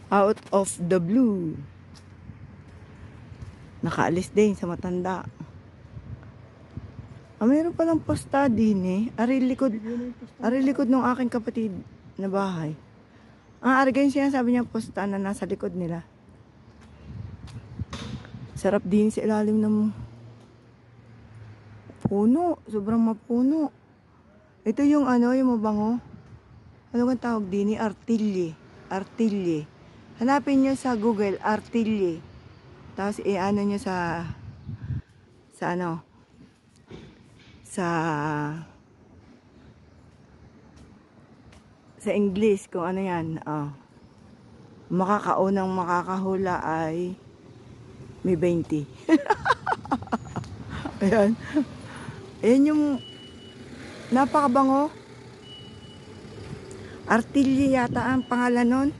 Out of the blue. Nakaalis din sa matanda. Mayroon palang posta din eh. Ari likod ng aking kapatid na bahay. Ari ganyan siya, sabi niya posta na nasa likod nila. Sarap din sa ilalim ng puno. Sobrang mapuno. Ito yung yung mabango. Ano ang tawag din? Artilye. Artilye. Hanapin nyo sa Google, Artilye. Tapos i-ano nyo sa English kung ano yan. Makakaunang makakahula ay may 20. Ayan. Ayan yung napakabango. Artilye yata ang pangalan nun.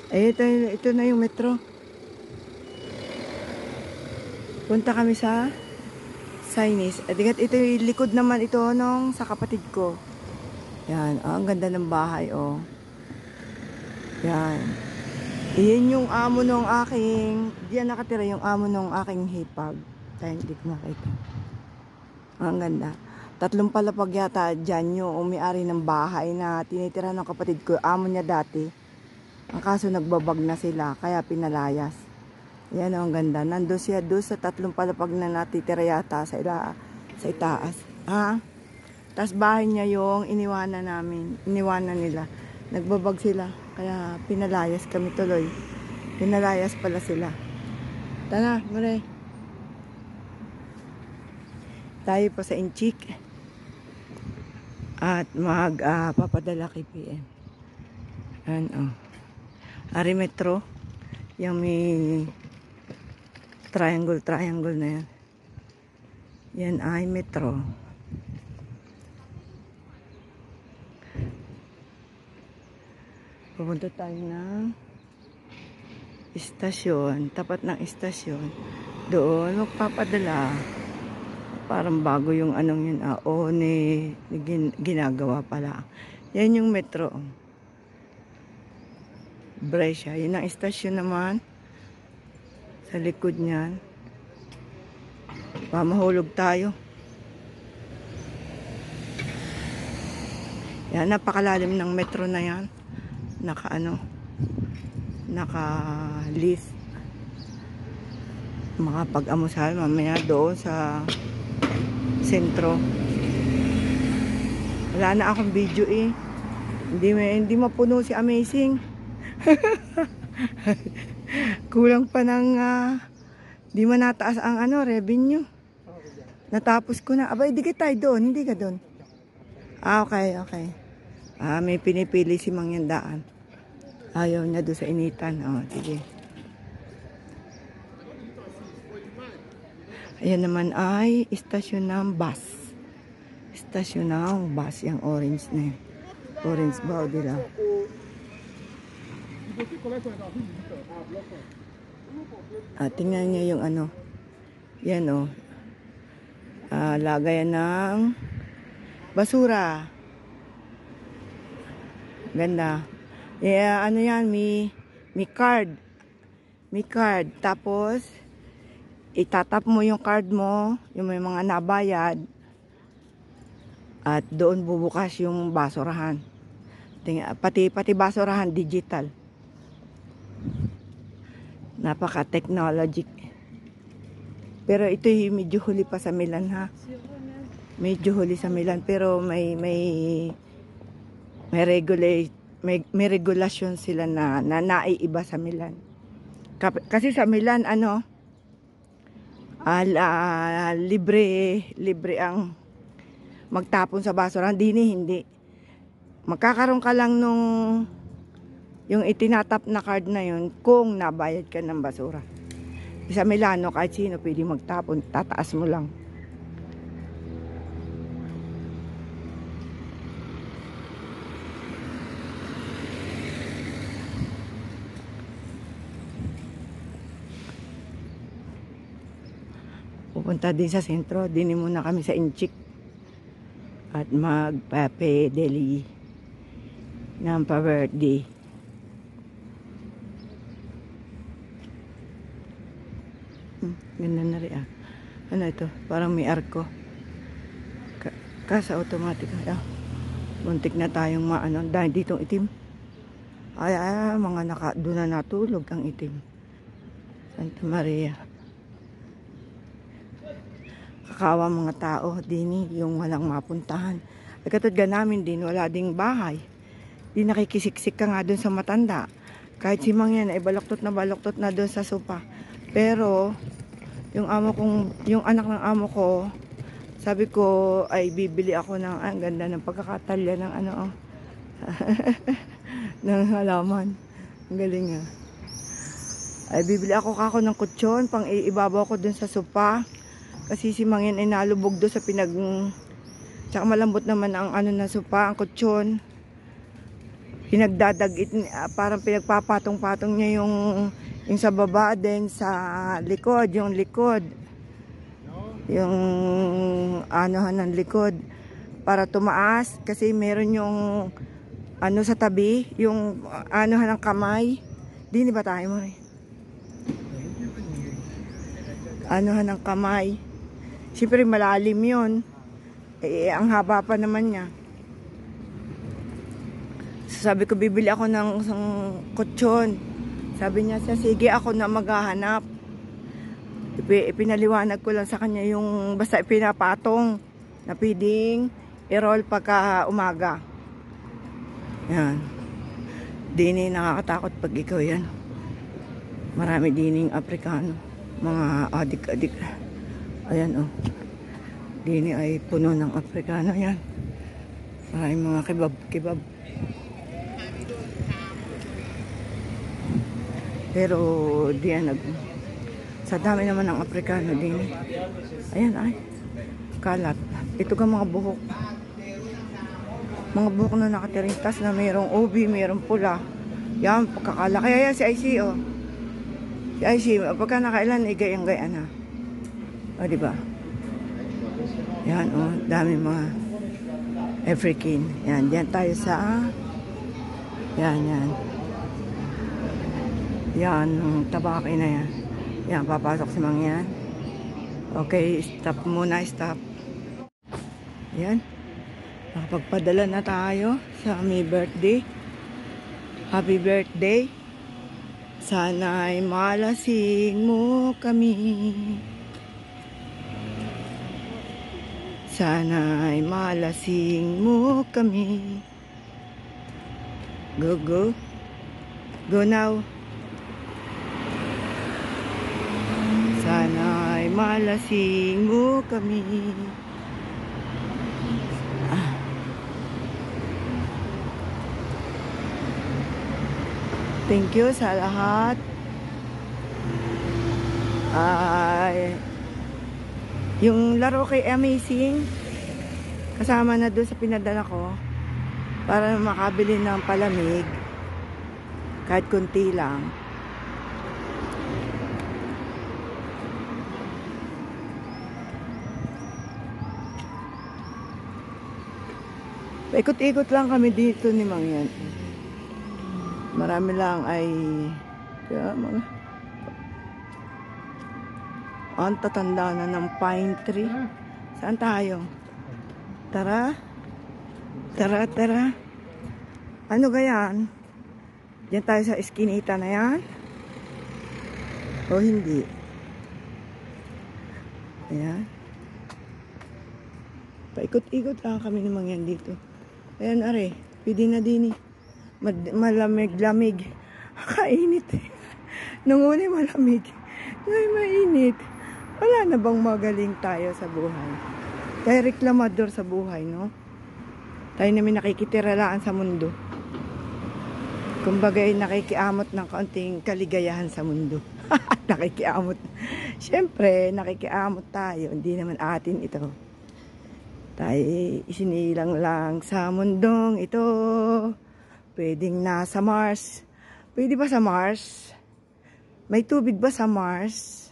Ay, ito na yung metro. Punta kami sa Chinese. At ito yung likod naman ito nung sa kapatid ko. Yan. Ang ganda ng bahay, oh. Yan. Iyan yung amo nung aking, diyan nakatira yung amo nung aking hipag. Tayo hindi ko nakita. Ang ganda. 3 palapag yata dyan yung umiari ng bahay na tinitira ng kapatid ko. Amo niya dati. Ang kaso nagbabag na sila, kaya pinalayas. Yan ang ganda. Nandun siya doon sa 3 palapag na natitira yata sa itaas. Tapos bahay niya yung iniwanan namin. Iniwanan nila. Nagbabag sila. Kaya pinalayas kami tuloy. Pinalayas pala sila. Tara, mare. Tayo pa sa Inchik. At papadala kay PM. Ano. Ari metro. Yung may triangle na yan. Yan ay metro. Pupunta tayo ng istasyon. Tapat ng istasyon. Doon magpapadala. Parang bago yung anong yun. Ginagawa pala. Yan yung metro. Brescia. Yun ang istasyon naman. Sa likod niyan. Mahulog tayo. Yan, napakalalim ng metro na yan. Naka-lift. Makapag-amusal mamaya doon sa sentro. Wala na akong video eh. Hindi mapuno si Amazing. Kulang pa ng di man nataas ang revenue. Natapos ko na. Abay, di ka tayo doon. Hindi ka doon. Okay. May pinipili si Mang Yandaan. Ayaw niya doon sa initan. Sige. Ayan naman ay istasyon ng bus. Istasyon ng bus. Yung orange na yun. Orange body lang. Tingnan niyo yung yan lagayan ng basura. Ganda. Yan, may card. May card. Tapos, itatap mo yung card mo, yung may mga nabayad. At doon bubukas yung basurahan. Pati basurahan, digital. Napaka-technologic. Pero ito yung medyo huli pa sa Milan, ha? Medyo huli sa Milan, pero may regulation sila na naiiba sa Milan. Kasi sa Milan libre ang magtapon sa basura. Hindi. Magkakaroon ka lang nung yung itinatap na card na yun kung nabayad ka ng basura. Sa Milano, kahit sino pwede magtapon, tataas mo lang. Pupunta din sa sentro, din muna kami sa Inchik at magpape-deli ng pa-birthday. Ganda na rin ah. Ano ito? Parang may arko. Kasa automatic. Muntik na tayong maano. Dahil ditong itim. Mga doon na natulog ang itim. Santa Maria. Kakawa mga tao. Dini yung walang mapuntahan. Katulad namin din. Wala ding bahay. Di nakikisiksik ka nga doon sa matanda. Kahit si Mang yan ay baloktot na doon sa sopa. Pero yung anak ng amo ko, sabi ko ay bibili ako ng ang ganda ng pagkakatalya ng ng halaman. Ang galing ah. Ay bibili ako ng kutsyon pang ibabaw ko doon sa sopa. Kasi si Mang yan ay nalubog doon sa tsaka malambot naman ang na sopa, ang kutsyon. Pinagdadagit, parang pinagpapatong-patong niya yung sa baba din sa likod, yung likod. Yung anohan ng likod para tumaas kasi meron yung sa tabi, yung anohan ng kamay. Di ba tayo mo rin? Anohan ng kamay. Siyempre malalim yun. Ang haba pa naman niya. Sabi ko, bibili ako ng kutsyon. Sabi niya, sige ako na maghahanap. Ipinaliwanag ko lang sa kanya yung basta ipinapatong na pwedeng i-roll pagka umaga. Yan. Dini nakakatakot pag ikaw yan. Marami dining Afrikano. Mga adik-adik. Ayan oh. Dini ay puno ng Afrikano yan. Maraming mga kebab. Pero diyan sa dami naman ng Afrikano din. Ayan ay. Kalat. Ito ka mga buhok. Mga buhok na nakatirintas na mayroong OB, mayroong pula. Yan, pagkakala. Kaya yan si IC oh. Si IC, pagka nakailan, igayang-gayaan na. O, diba? Yan oh, dami mga African. Yan, diyan tayo sa yan. Yan, tabaki na yan. Yan, papasok si Mang yan. Okay, stop muna, stop. Yan. Nakapagpadala na tayo sa aming birthday. Happy birthday. Sana'y malasing mo kami. Sana'y malasing mo kami. Go, go. Go now. Sana'y malasing mo kami. Thank you sa lahat. Yung laro kay Amazing, kasama na doon sa pinadala ko para makabili ng palamig kahit kunti lang. Ikot-ikot lang kami dito ni Mang yan. Marami lang ay mga ang tatanda na ng pine tree. Saan tayo? Tara. Ano gayan? Diyan tayo sa eskinita na yan? O hindi? Ayan. Paikot-ikot lang kami ni Mang yan dito. Ayan are, pwede na din eh. Malamig-lamig. Kainit eh. Nung una malamig. Ngayon mainit. Wala na bang magaling tayo sa buhay? Tayo reklamador sa buhay, no? Tayo namin nakikitiralaan sa mundo. Kumbaga nakikiamot ng kaunting kaligayahan sa mundo. Nakikiamot. Siyempre, nakikiamot tayo. Hindi naman atin ito. Tayo isinilang lang sa mundong ito. Pwedeng nasa Mars. Pwede ba sa Mars? May tubig ba sa Mars?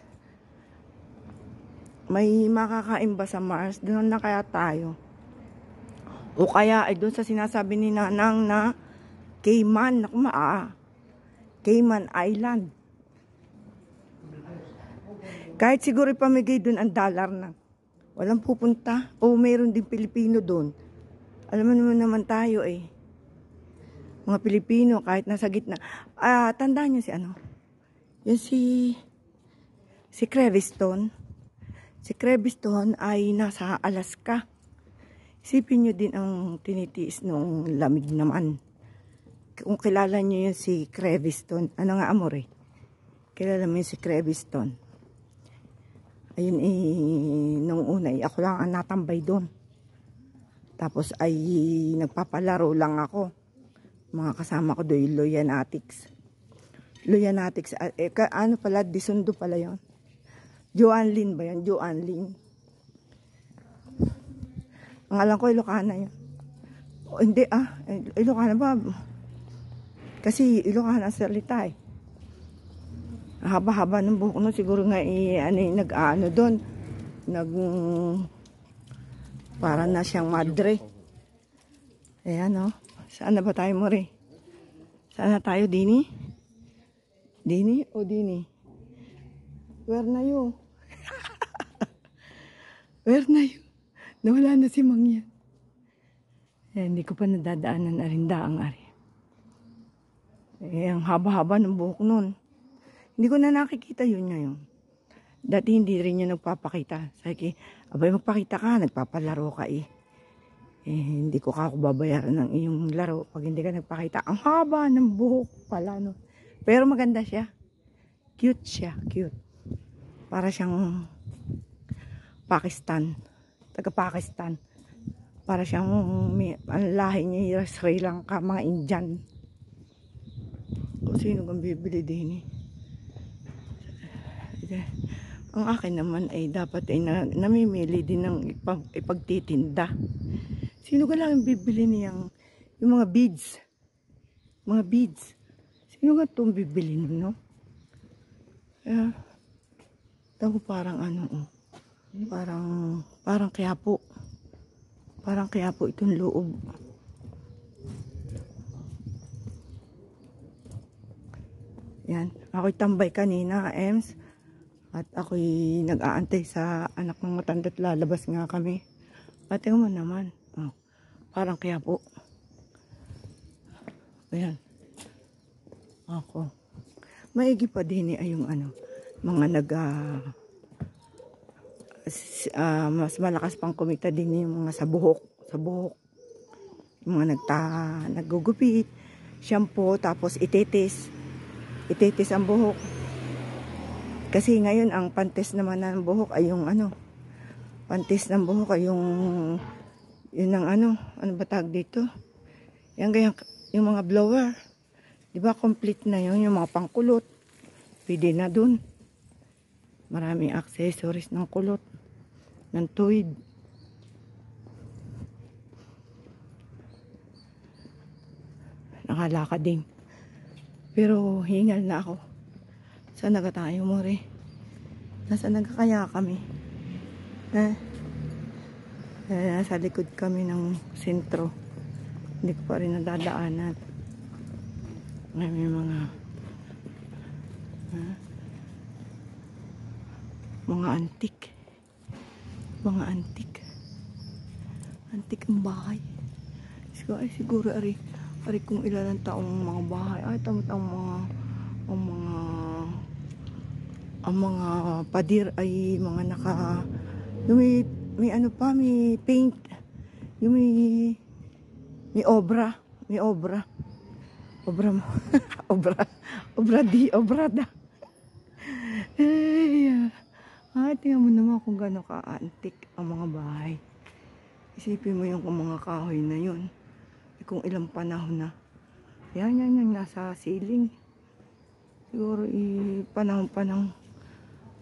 May makakain ba sa Mars? Doon na kaya tayo. O kaya ay doon sa sinasabi ni Nanang na Cayman. Naku Cayman Island. Kahit siguro ipamigay doon ang dollar na. Walang pupunta. O mayroon din Pilipino doon. Alam mo naman tayo eh. Mga Pilipino kahit nasa gitna. Tandaan niyo si ano? Yan si Creviston. Si Creviston ay nasa Alaska. Isipin niyo din ang tinitiis nung lamig naman. Kung kilala niyo yun si Creviston. Ano nga amore? Kilala mo yun si Creviston. Ayun nung una ako lang ang natambay doon. Tapos ay nagpapalaro lang ako. Mga kasama ko doon, Loyanatics. Loyanatics, ano pala, Disundo pala yon. Joan Lin ba yan? Joan Lin. Ang alam ko, Ilocana yun. O, hindi Ilocana ba? Kasi Ilocana ang salita eh. Haba-haba ng buhok no, siguro nga nag-ano doon. Para na siyang madre. Ayan o. Saan na ba tayo mo rin? Saan na tayo, Dini? Dini o Dini? Where na you? Where na you? Nawala na si Mangyan. Hindi ko pa nadadaanan arinda ang ari. Ang haba-haba ng buhok nun. Hindi ko na nakikita yun ngayon. Dati hindi rin niya nagpapakita. Sabi, abay magpakita ka, nagpapalaro ka eh. Hindi ko ako babayaran ng iyong laro pag hindi ka nagpakita. Ang haba ng buhok pala no. Pero maganda siya. Cute siya, cute. Para siyang Pakistan. Taga-Pakistan. Para siyang ang lahi niya Sri Lanka, mga Indian. Kung sino kang bibili din eh. Ang akin naman ay dapat ay namimili din ng ipagtitinda. Sino ka lang bibili niyang yung mga beads? Mga beads. Sino ka itong bibili no? Kaya, ako parang parang Quiapo. Parang Quiapo itong loob. Yan. Ako'y tambay kanina, Ems. At ako'y nag-aantay sa anak ng matanda't lalabas nga kami. At tingnan mo naman. Oh, parang Quiapo. Ayan. Ako. Maigi pa din ay yung mga mas malakas pang kumita din yung mga sa buhok. Yung mga naggugupit, shampoo, tapos itetes ang buhok. Kasi ngayon ang pantes naman ng buhok ay yung pantes ng buhok ay yun ang ano ba tawag dito? Yan ganyan, yung mga blower. Di ba complete na yun, yung mga pangkulot. Pwede na dun. Maraming accessories ng kulot, ng tuwid. Nakalakad din. Pero hingal na ako. Saan naga tayo mo rin? Nasaan naga kaya kami? Nasa likod kami ng sentro. Hindi ko pa rin nadadaanan. May mga antik. Mga antik ang bahay. Siguro ari kung ilan ang taong mga bahay. Ay tamot ang mga pader ay mga may paint. Yung may obra mo. obra da. Tingnan mo naman kung gano'n ka-antik ang mga bahay. Isipin mo yung mga kahoy na yun. Kung ilang panahon na. Yan nasa ceiling. Siguro panahon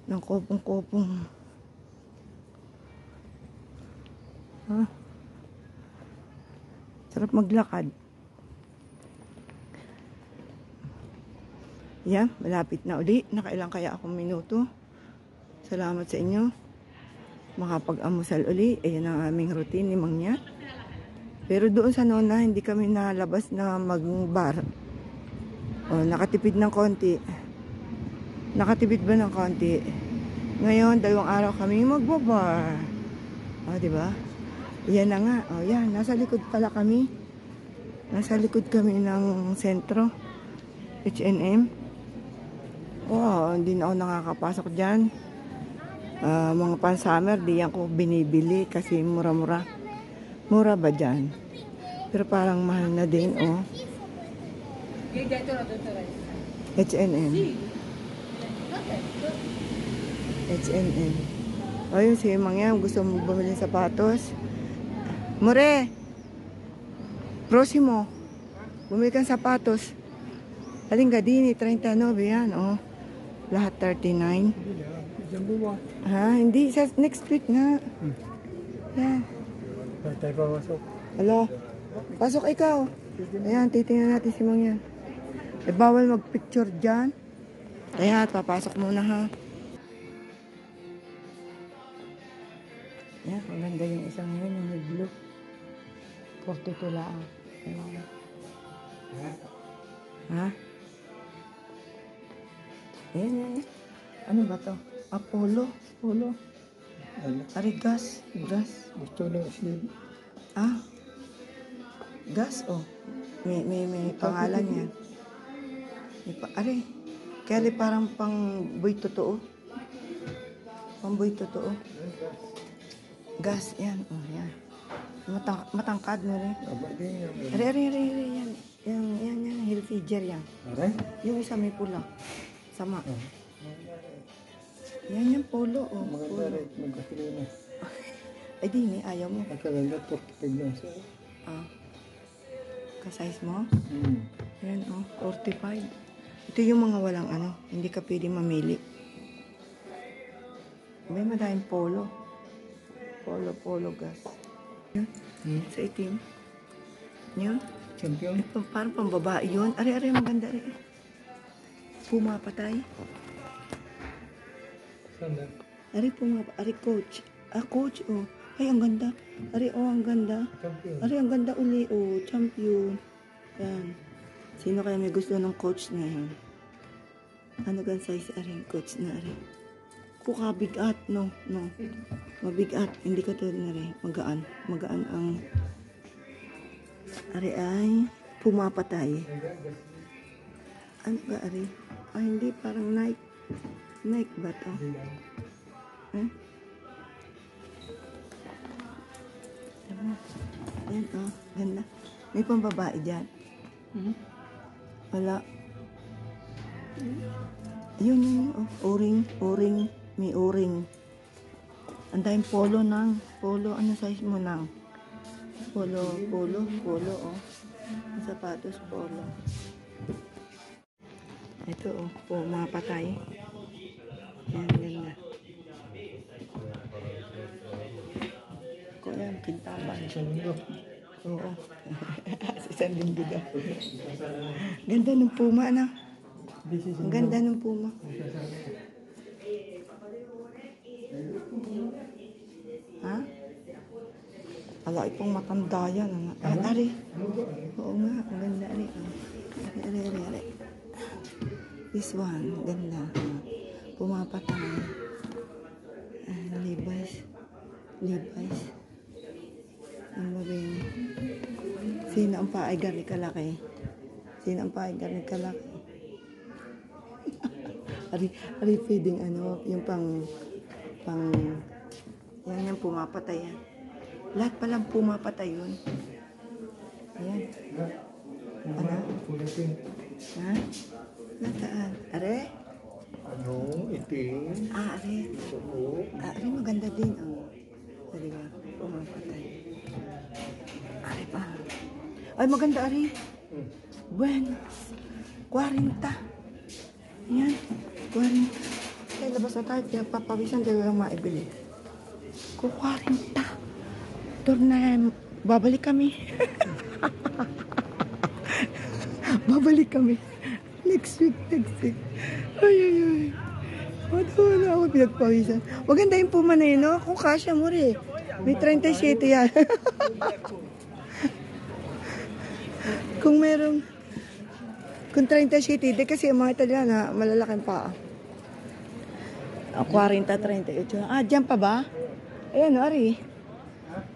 ng kopong-kopong. Sarap maglakad. Yan, malapit na uli. Nakailang kaya akong minuto. Salamat sa inyo. Makapag-amusal uli. Ayan ang aming routine ni Mangya. Pero doon sa Nona, hindi kami nalabas na mag-bar. Nakatipid ng konti. Nakatipid ba ng konti? Ngayon, 2 araw kami magbabar. O, diba? Yan na nga. O, yan. Nasa likod pala kami. Nasa likod kami ng sentro. H&M. Wow, hindi na ako nakakapasok dyan. Mga pan-summer, di yan ko binibili kasi mura-mura. Mura ba dyan? Pero parang mahal na din, oh. H&M. H&M. O, yun si Mang yan. Gusto mo bumili ng sapatos? More! Prosimo. Bumili kang sapatos. Aling gadini, 39 yan, oh. Lahat 39. Ha? Hindi. Next week nga. Yan. Tayo papasok. Hello? Pasok ikaw. Ayan, titingnan natin si Mang yan. Eh, bawal mag-picture dyan. Kaya, papasok muna ha. Yan, ang ganda yung isang yun, yung may blue. 42 lang. Ha? Ayan, yan. Ano ba to? Apollo. Polo. Ano? Ari, gas. Gas. Gusto ng sleeve. Ah. Gas, oh. May pangalan yan. Ari. Kaya parang pang boy totoo. Pang boy totoo. Gas, yan. Oh, yan. Matangkad mo rin. Aba din yan. Ari, yan. Yan. Hilfiger yan. Aray? Yung isa may pula. Sama. Yan yung polo, oh. Maganda Polo. rin. Magkakilina. Ay, di, may ayaw mo. Magkaganda. 45 lang siya. Ah. Ka-size mo? Hmm. Yan, oh. 45. Ito yung mga walang ano. Hindi ka pwede mamili. May madaming polo. Polo gas. Yan. Sa itim. Yan. Champion? Parang pambabae yun. Ari, maganda rin. Pumapatay. Saan? Ari, coach. Ah, coach, oh. Ay, ang ganda. Ari, oh, ang ganda. Champion. Ari, ang ganda uli, oh. Champion. Yan. Sino kaya may gusto ng coach na yan? Ano gan size, Ari? Coach na, Ari. Kukabigat, no. Mabigat. Hindi ka tulad na rin. Magaan ang... Ari ay pumapatay. Ano ba, Ari? Ay, hindi. Parang Nike. Nike ba to? Eh? Tama. Ayan, oh. Ganda. May pambabae dyan. Wala. Yun. Oh. O-ring. May o-ring. Ang daming polo nang. Polo. Ano size mo nang? Polo, oh. Ang sapatos, polo. Ito, oh. Pumapatay. Yan, ganda. Kuya, kintaban. Isang linggo. Oo. Isang linggo daw. Ganda ng puma, na. Ang ganda ng puma. Ha? Ala, ipong matanda yan. Ari. Oo nga, ang ganda. Ari. Ari. This one, ganda. Pumapatay. Levi's. Ang babing. Sino ang paaigar ni kalaki? Ari feeding ano, yung pang yan yung pumapatay yan. Lahat palang pumapatay yun. Ayan. Ano? Ha? Nasaan? Are? Ano? Itim? Are. Suko? Are, maganda din. Oh. Sorry nga. Pumapatay. Are pa. Ay, maganda, Are. Bueno. 40. Yan. 40. Kaya labas na tayo. Kaya papawisan tayo lang maibili. 40. Turna, babalik kami. Next week. Ay. Wala ako pinagpawisan. Maganda yung puma na yun, no? Kung kasya mo rin. May 37 yan. Kung 37, di kasi yung mga Italiana, malalaking paa. 40, 38. Dyan pa ba? Ayan, Ari.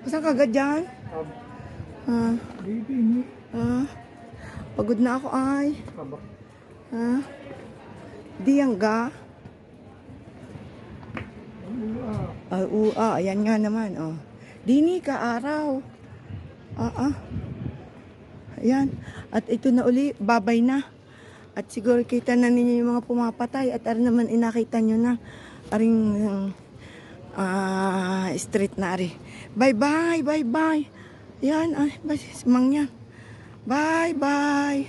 Saan ka agad dyan? Baby, ni. Pagod na ako, ay. Kabak. Diyang ga. Ayan nga naman, oh. Dini ka, araw. Ayan. At ito na uli, babay na. At siguro kita na ninyo yung mga pumapatay. At ari naman inakita nyo na. Aring street na ari. Bye-bye, bye-bye. Yan, ay, simang yan. Bye-bye.